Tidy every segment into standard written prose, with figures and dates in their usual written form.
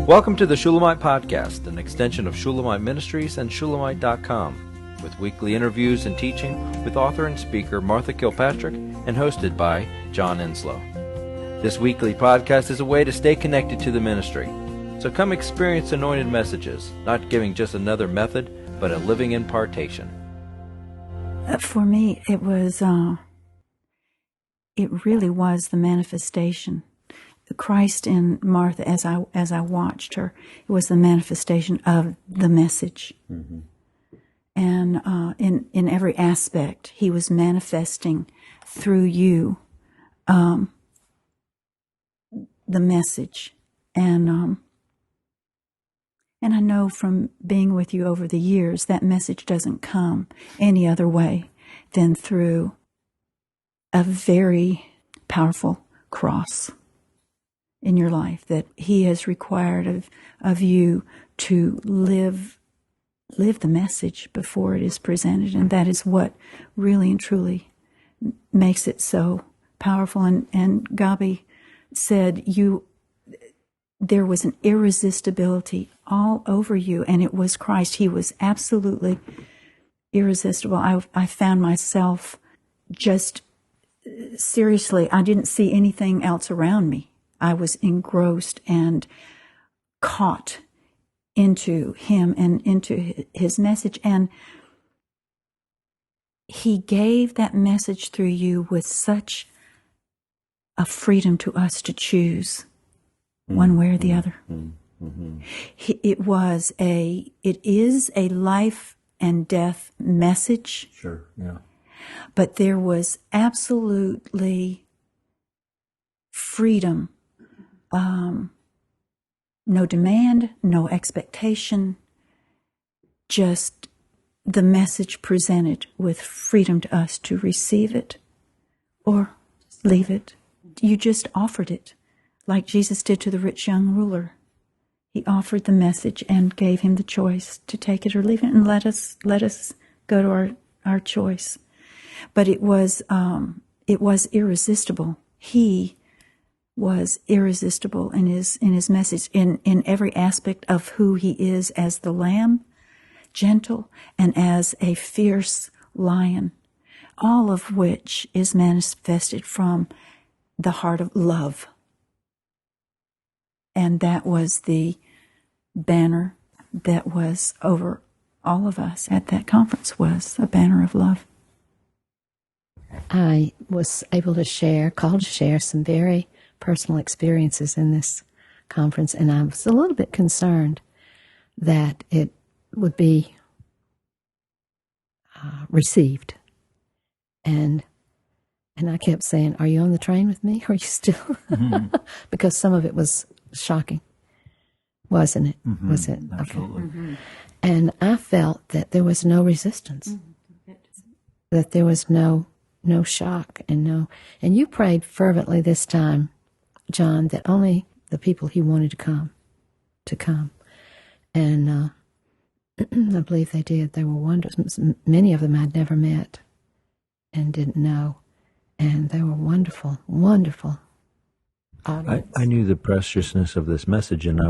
Welcome to the Shulamite Podcast, an extension of Shulamite Ministries and Shulamite.com, with weekly interviews and teaching with author and speaker Martha Kilpatrick and hosted by John Enslow. This weekly podcast is a way to stay connected to the ministry. So come experience anointed messages, not giving just another method, but a living impartation. For me, it really was the manifestation. Christ in Martha, as I watched her, it was the manifestation of the message. Mm-hmm. And in every aspect, he was manifesting through you the message. And I know from being with you over the years, that message doesn't come any other way than through a very powerful cross in your life that he has required of you to live the message before it is presented. And that is what really and truly makes it so powerful. And Gabi said there was an irresistibility all over you, and it was Christ. He was absolutely irresistible. I found myself just seriously, I didn't see anything else around me. I was engrossed and caught into him and into his message. And he gave that message through you with such a freedom to us to choose one way or the other. Mm-hmm. It is a life and death message. Sure, yeah. But there was absolutely freedom. No demand, no expectation, just the message presented with freedom to us to receive it or leave it. You just offered it, like Jesus did to the rich young ruler. He offered the message and gave him the choice to take it or leave it, and let us go to our choice. But it was irresistible. He was irresistible in his message, in every aspect of who he is as the lamb, gentle, and as a fierce lion, all of which is manifested from the heart of love. And that was the banner that was over all of us at that conference, was a banner of love. I was able to share some very personal experiences in this conference, and I was a little bit concerned that it would be received. And I kept saying, "Are you on the train with me? Or are you still?" Mm-hmm. Because some of it was shocking, wasn't it? Mm-hmm. Was it? Absolutely. Okay. Mm-hmm. And I felt that there was no resistance, that there was no shock, and you prayed fervently this time, John, that only the people he wanted to come. And I believe they did. They were wonders. Many of them I'd never met and didn't know. And they were wonderful, wonderful audience. I knew the preciousness of this message, and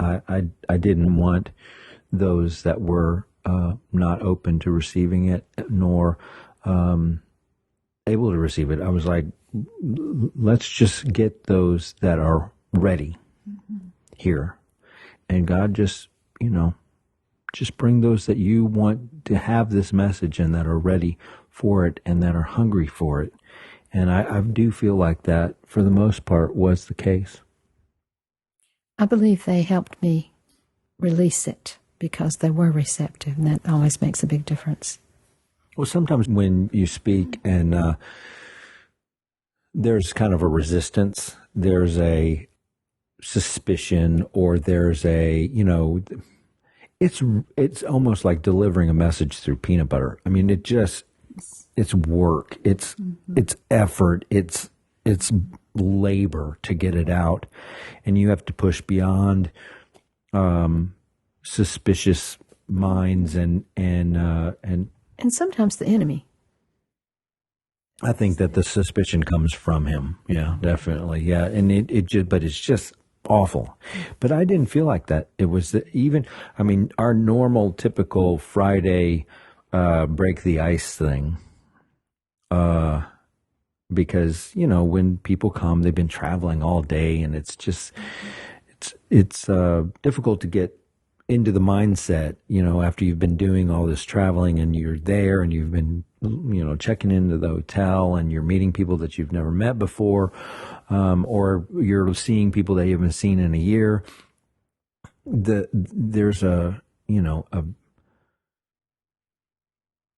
I didn't want those that were not open to receiving it, nor able to receive it. I was like, let's just get those that are ready here. And God just bring those that you want to have this message and that are ready for it and that are hungry for it. And I do feel like that, for the most part, was the case. I believe they helped me release it because they were receptive, and that always makes a big difference. Well, sometimes when you speak and there's kind of a resistance, there's a suspicion, or there's a, it's almost like delivering a message through peanut butter. I mean, it's work, it's effort, it's labor to get it out, and you have to push beyond suspicious minds and sometimes the enemy. I think that the suspicion comes from him. Yeah, definitely. Yeah, and but it's just awful. But I didn't feel like that. It was our normal, typical Friday break the ice thing. Because, when people come, they've been traveling all day, and it's just, it's difficult to get into the mindset, after you've been doing all this traveling and you're there and you've been, checking into the hotel and you're meeting people that you've never met before, or you're seeing people that you haven't seen in a year. There's a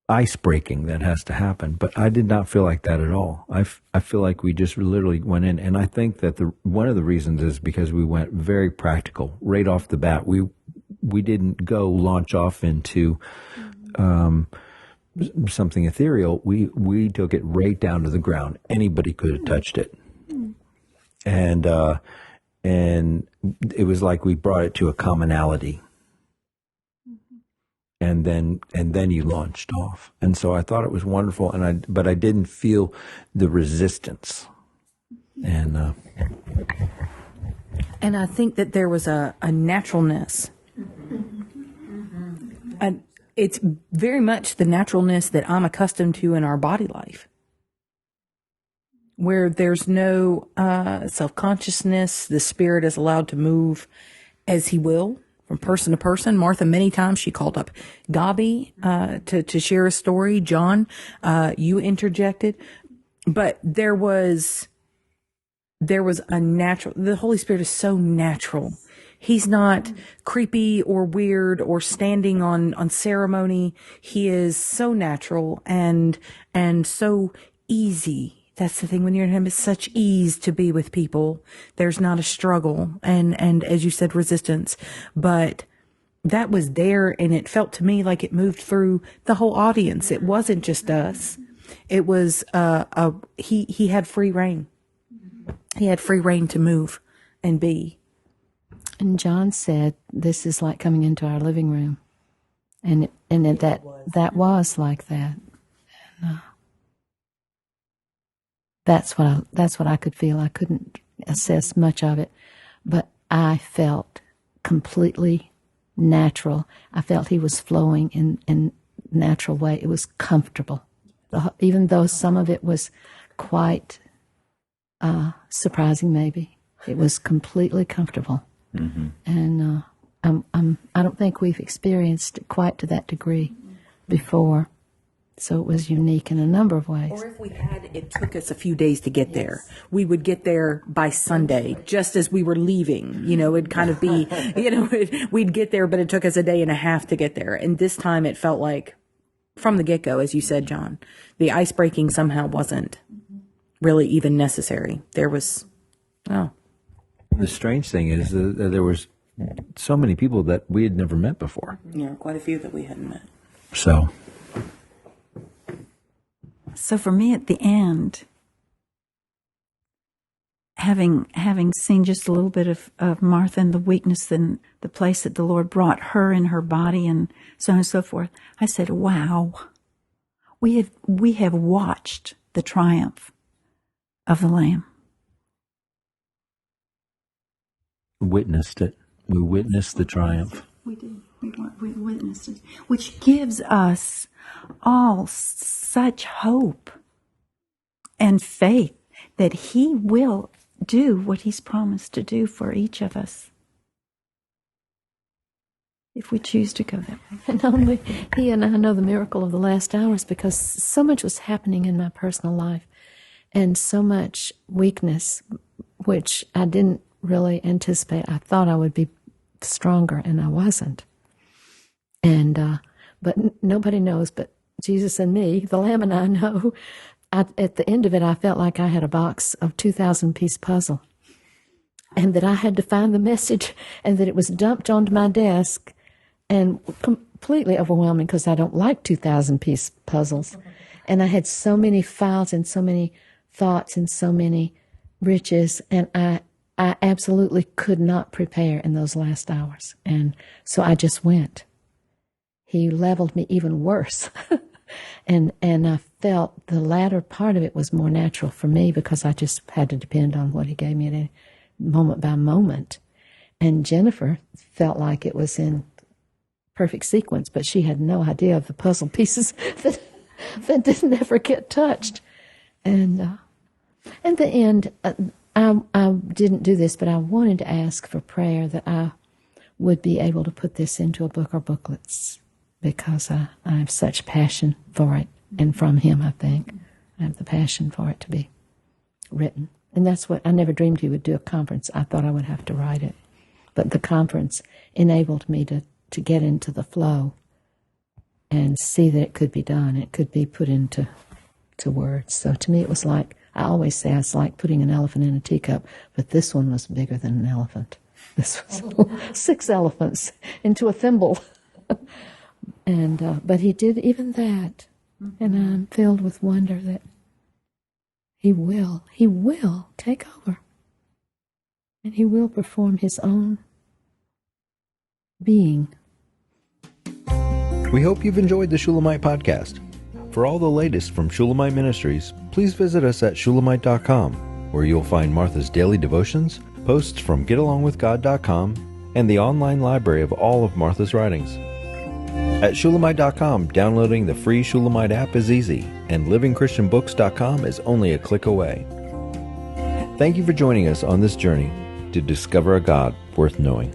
ice breaking that has to happen, but I did not feel like that at all. I feel like we just literally went in, and I think that one of the reasons is because we went very practical right off the bat. We didn't go launch off into something ethereal. We took it right down to the ground. Anybody could have touched it, and it was like we brought it to a commonality. And then you launched off, and so I thought it was wonderful, but I didn't feel the resistance, and I think that there was a naturalness. It's very much the naturalness that I'm accustomed to in our body life, where there's no self-consciousness. The Spirit is allowed to move as He will, from person to person. Martha, many times she called up Gabi to share a story. John, you interjected, but there was a natural. The Holy Spirit is so natural. He's not creepy or weird or standing on ceremony. He is so natural and so easy. That's the thing, when you're in Him, it's such ease to be with people. There's not a struggle and as you said, resistance. But that was there, and it felt to me like it moved through the whole audience. It wasn't just us. It was he had free reign. He had free reign to move and be. And John said, "This is like coming into our living room," and that was like that. And, that's what I could feel. I couldn't assess much of it, but I felt completely natural. I felt He was flowing in natural way. It was comfortable, even though some of it was quite surprising. Maybe it was completely comfortable, and I don't think we've experienced it quite to that degree before. So it was unique in a number of ways. Or if we had, it took us a few days to get there. We would get there by Sunday, just as we were leaving. It'd kind of be, we'd get there, but it took us a day and a half to get there. And this time it felt like, from the get-go, as you said, John, the ice breaking somehow wasn't really even necessary. There was, The strange thing is that there was so many people that we had never met before. Yeah, quite a few that we hadn't met. So for me at the end, having seen just a little bit of Martha and the weakness and the place that the Lord brought her in her body and so on and so forth, I said, wow, we have watched the triumph of the Lamb. Witnessed it. We witnessed the triumph. We did. We witnessed it, which gives us all such hope and faith that He will do what He's promised to do for each of us if we choose to go that way. And only He and I know the miracle of the last hours, because so much was happening in my personal life and so much weakness, which I didn't really anticipate. I thought I would be stronger, and I wasn't. And but nobody knows but Jesus and me. The Lamb and I know. At the end of it, I felt like I had a box of 2,000-piece puzzle, and that I had to find the message, and that it was dumped onto my desk, and completely overwhelming because I don't like 2,000-piece puzzles. And I had so many files and so many thoughts and so many riches, and I absolutely could not prepare in those last hours. And so I just went. He leveled me even worse. and I felt the latter part of it was more natural for me, because I just had to depend on what He gave me at any moment by moment. And Jennifer felt like it was in perfect sequence, but she had no idea of the puzzle pieces that didn't ever get touched. And at the end, I didn't do this, but I wanted to ask for prayer that I would be able to put this into a book or booklets, because I have such passion for it. And from him, I think, I have the passion for it to be written. And that's what, I never dreamed he would do a conference. I thought I would have to write it. But the conference enabled me to get into the flow and see that it could be done. It could be put into words. So to me, it was like, I always say it's like putting an elephant in a teacup, but this one was bigger than an elephant. This was 6 elephants into a thimble. But he did even that. And I'm filled with wonder that he will take over. And he will perform his own being. We hope you've enjoyed the Shulamite podcast. For all the latest from Shulamite Ministries, please visit us at shulamite.com, where you'll find Martha's daily devotions, posts from getalongwithgod.com, and the online library of all of Martha's writings. At shulamite.com, downloading the free Shulamite app is easy, and livingchristianbooks.com is only a click away. Thank you for joining us on this journey to discover a God worth knowing.